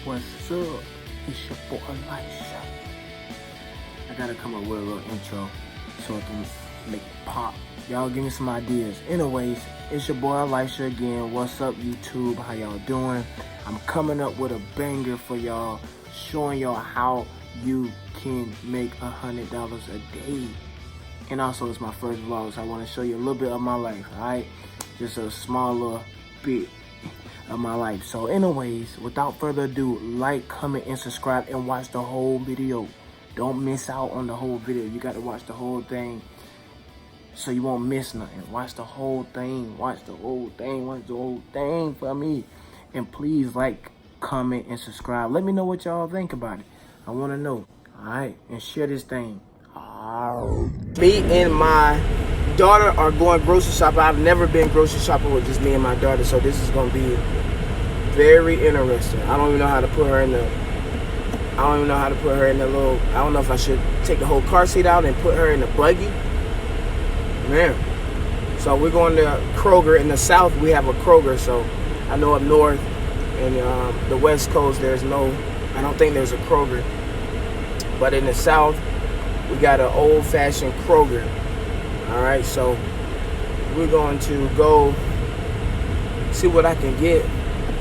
What's up? It's your boy Elisha. I gotta come up with a little intro so it can make it pop. Y'all give me some ideas. Anyways, it's your boy Elisha again. What's up, YouTube? How y'all doing? I'm coming up with a banger for y'all, showing y'all how you can make $100 a day. And also, it's my first vlog, so I want to show you a little bit of my life, alright? Just a small little bit of my life. So anyways, without further ado, like, comment, and subscribe, and watch the whole video. Don't miss out on the whole video. You got to watch the whole thing so you won't miss nothing. Watch the whole thing. Watch the whole thing. Watch the whole thing for me. And please like, comment, and subscribe. Let me know what y'all think about it. I want to know. Alright? And share this thing. Me and my daughter are going grocery shopping. I've never been grocery shopping with just me and my daughter, so this is going to be very interesting. I don't even know how to put her in the little, I don't know if I should take the whole car seat out and put her in the buggy. Man. So we're going to Kroger. In the south, we have a Kroger, so I know up north and the west coast, I don't think there's a Kroger. But in the south, we got an old-fashioned Kroger. Alright, so we're going to go see what I can get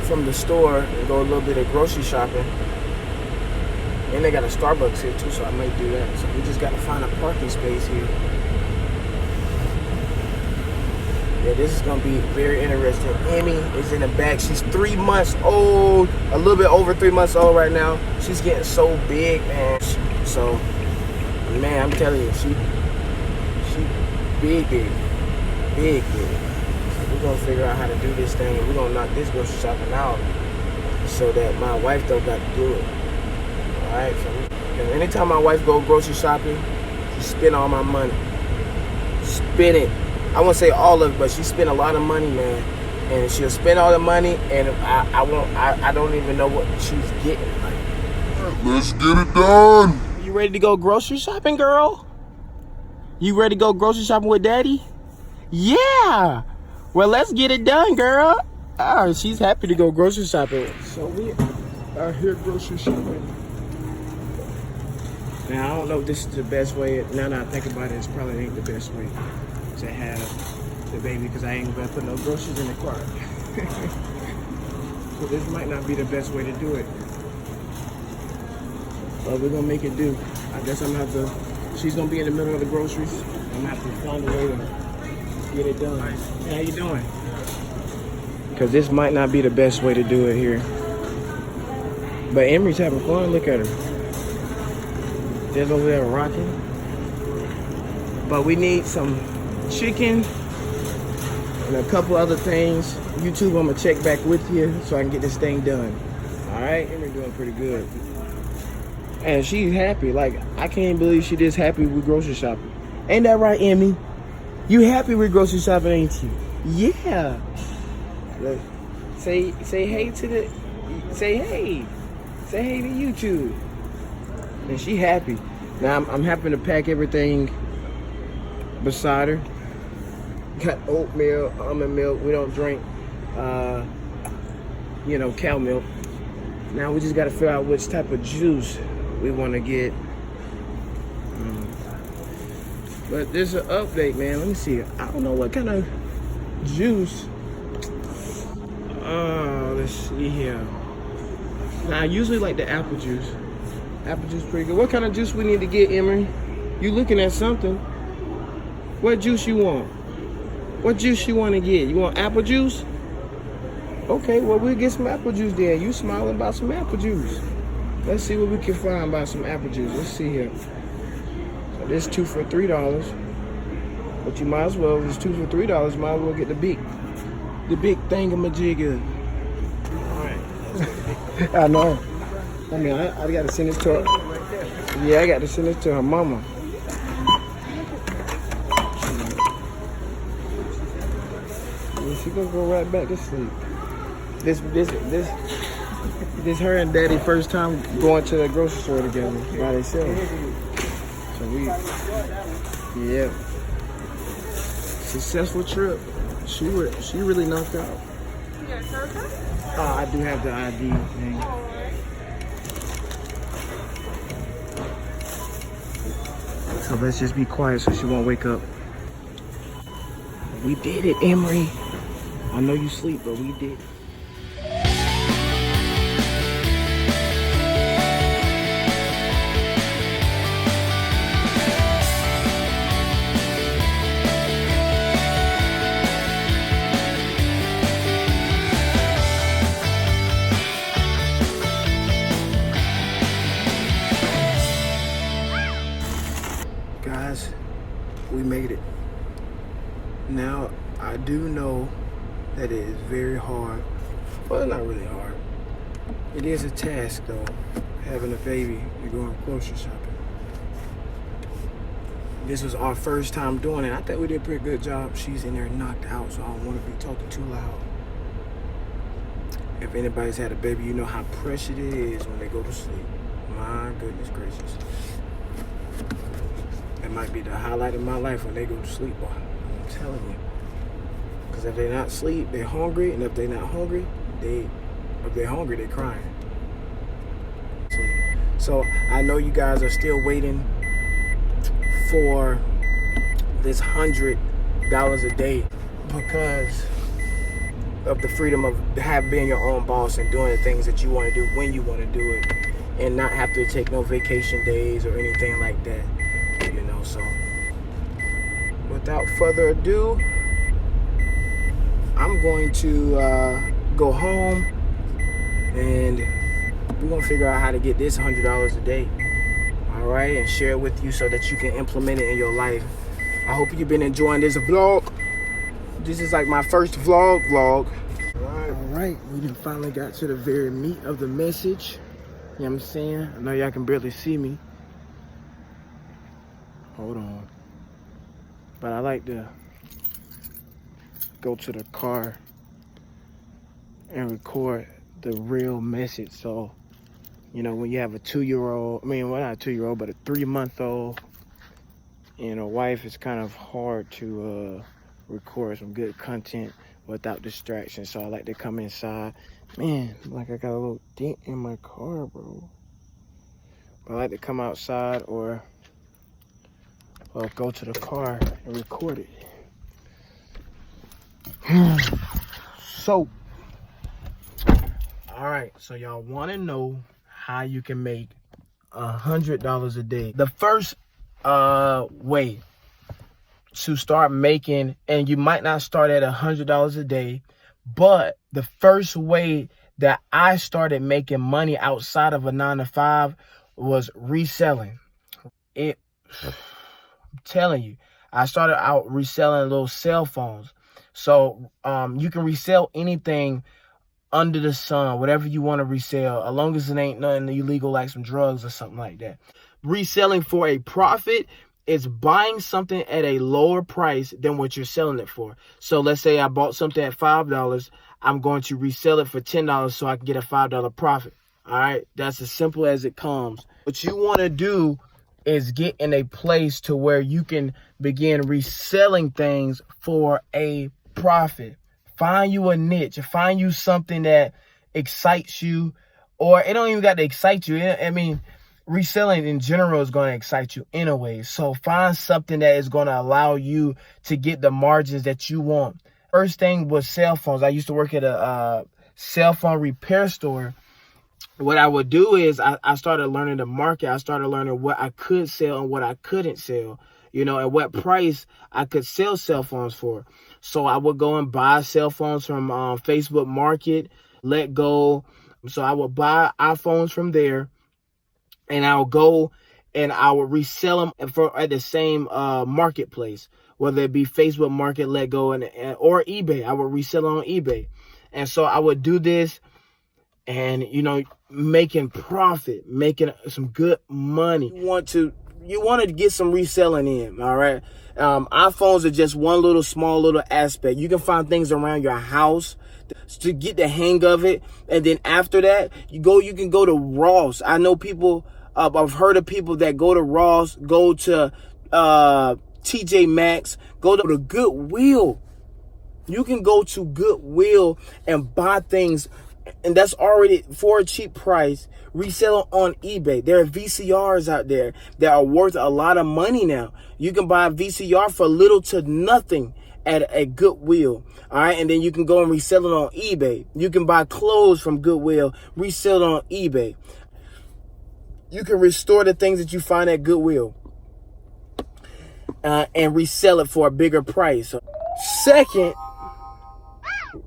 from the store and go a little bit of grocery shopping. And they got a Starbucks here too, so I might do that. So we just got to find a parking space here. Yeah, this is going to be very interesting. Emmy is in the back. She's 3 months old, a little bit over 3 months old right now. She's getting so big, man. So, man, I'm telling you, she big. So we're going to figure out how to do this thing, and we're going to knock this grocery shopping out so that my wife don't got to do it. Alright, so anytime my wife go grocery shopping, she spend all my money. Spend it. I won't say all of it, but she spend a lot of money, man. And she'll spend all the money, and I don't even know what she's getting. Like, let's get it done. You ready to go grocery shopping, girl? You ready to go grocery shopping with daddy? Yeah. Well, let's get it done, girl. Oh, she's happy to go grocery shopping. So we are here grocery shopping. Now, I don't know if this is the best way. Now that I think about it, it probably ain't the best way to have the baby, because I ain't gonna put no groceries in the car. So this might not be the best way to do it. But we're gonna make it do. I guess I'm gonna have to, she's gonna be in the middle of the groceries. I'm gonna have to find a way to get it done. Hey, how you doing? Because this might not be the best way to do it here. But Emery's having fun. Look at her. There's over there rocking. But we need some chicken and a couple other things. YouTube, I'm gonna check back with you so I can get this thing done. Alright, Emery doing pretty good. And she's happy. Like, I can't believe she this happy with grocery shopping. Ain't that right, Emmy? You happy with grocery shopping, ain't you? Yeah. Look, say hey to the, say hey to YouTube. And she happy. Now I'm happy to pack everything beside her. Got oatmeal, almond milk. We don't drink, cow milk. Now we just got to figure out which type of juice we want to get. But there's an update, man. Let me see. I don't know what kind of juice. Let's see here. Now I usually like the apple juice. Apple juice pretty good. What kind of juice we need to get, Emery? You looking at something? What juice you want? What juice you want to get? You want apple juice? Okay, well, we'll get some apple juice then. You smiling about some apple juice. Let's see what we can find about some apple juice. Let's see here. So this 2 for $3. But you might as well, if it's 2 for $3, might as well get the big thingamajigger. Alright. I know. I mean, I got to send this to her. Yeah, I got to send this to her mama. She gonna go right back to sleep. This her and daddy first time going to the grocery store together by themselves. So yeah. Successful trip. She really knocked out. You got a card? I do have the ID thing. So let's just be quiet so she won't wake up. We did it, Emery. I know you sleep, but we did it. Guys, we made it. Now, I do know that it is very hard. Well, not really hard. It is a task, though, having a baby and going grocery shopping. This was our first time doing it. I think we did a pretty good job. She's in there knocked out, so I don't want to be talking too loud. If anybody's had a baby, you know how precious it is when they go to sleep. My goodness gracious. That might be the highlight of my life when they go to sleep, boy. I'm telling you. Because if they're not asleep, they're hungry. And if they're not hungry, if they're hungry, they're crying. So I know you guys are still waiting for this $100 a day because of the freedom of being your own boss and doing the things that you want to do when you want to do it and not have to take no vacation days or anything like that, you know. So without further ado, I'm going to go home and we're gonna figure out how to get this $100 a day, all right, and share it with you so that you can implement it in your life. I hope you've been enjoying this vlog. This is like my first vlog. All right, we done finally got to the very meat of the message. You know what I'm saying? I know y'all can barely see me. Hold on. But I like to go to the car and record the real message. So, you know, when you have a 2-year-old, I mean, well, not a 2-year-old, but a 3-month-old and a wife, it's kind of hard to record some good content without distraction. So I like to come inside. Man, like I got a little dent in my car, bro. But I like to come outside or go to the car and record it. So, all right, so y'all want to know how you can make $100 a day. The first way to start making, and you might not start at $100 a day, but the first way that I started making money outside of a 9-to-5 was reselling. I'm telling you, I started out reselling little cell phones. So you can resell anything under the sun, whatever you want to resell, as long as it ain't nothing illegal like some drugs or something like that. Reselling for a profit is buying something at a lower price than what you're selling it for. So let's say I bought something at $5. I'm going to resell it for $10 so I can get a $5 profit. All right, that's as simple as it comes. What you want to do is get in a place to where you can begin reselling things for a profit. Find you a niche, find you something that excites you, or it don't even got to excite you. I mean, reselling in general is going to excite you anyway. So find something that is going to allow you to get the margins that you want. First thing was cell phones. I used to work at a cell phone repair store. What I would do is I started learning the market. I started learning what I could sell and what I couldn't sell, you know, and what price I could sell cell phones for. So I would go and buy cell phones from Facebook Market, Let Go. So I would buy iPhones from there, and I'll go and I would resell them at the same marketplace, whether it be Facebook Market, Let Go, or eBay. I would resell on eBay. And so I would do this and, you know, making profit, making some good money. You want to get some reselling in, all right? iPhones are just one small little aspect. You can find things around your house to get the hang of it. And then after that, you can go to Ross. I know people, I've heard of people that go to Ross, go to TJ Maxx, go to Goodwill. You can go to Goodwill and buy things and that's already for a cheap price, resell on eBay. There are VCRs out there that are worth a lot of money now. You can buy a VCR for little to nothing at a Goodwill. All right. And then you can go and resell it on eBay. You can buy clothes from Goodwill, resell it on eBay. You can restore the things that you find at Goodwill and resell it for a bigger price. Second,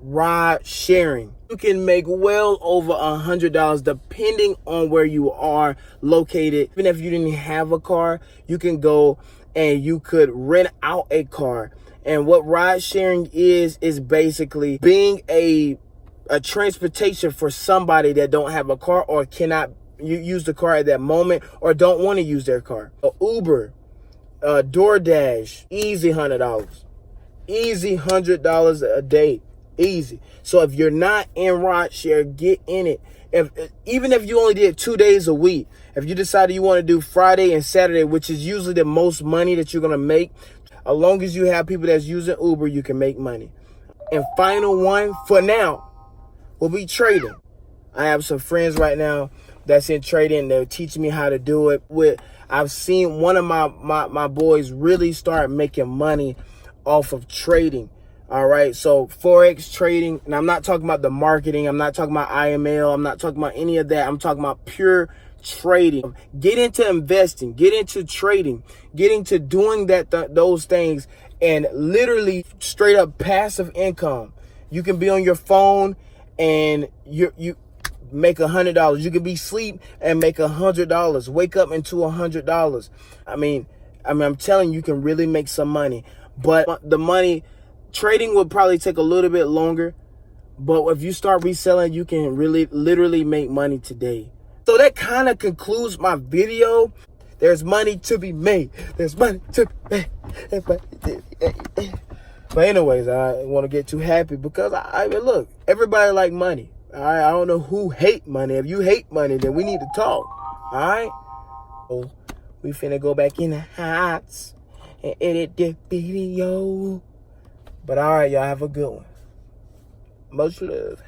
ride sharing. You can make well over $100 depending on where you are located. Even if you didn't have a car, you can go and you could rent out a car. And what ride sharing is basically being a transportation for somebody that don't have a car or cannot use the car at that moment or don't want to use their car. Uber, DoorDash, easy $100. Easy $100 a day. Easy. So if you're not in rideshare, get in it. Even if you only did 2 days a week, if you decided you want to do Friday and Saturday, which is usually the most money that you're going to make, as long as you have people that's using Uber, you can make money. And final one for now will be trading. I have some friends right now that's in trading. They're teaching me how to do it. I've seen one of my boys really start making money off of trading. All right. So Forex trading, and I'm not talking about the marketing. I'm not talking about IML. I'm not talking about any of that. I'm talking about pure trading. Get into investing, get into trading, get into doing those things, and literally straight up passive income. You can be on your phone and you make $100. You can be asleep and make $100. Wake up into $100. I mean, I'm telling you, you can really make some money. But the money trading would probably take a little bit longer. But if you start reselling, you can really literally make money today. So that kind of concludes my video. There's money to be made. There's money to be made. But anyways, I want to get too happy because I mean, look, everybody like money. All right, I don't know who hate money. If you hate money, then we need to talk. All right. So we finna go back in the house and edit the video. But all right, y'all have a good one. Much love.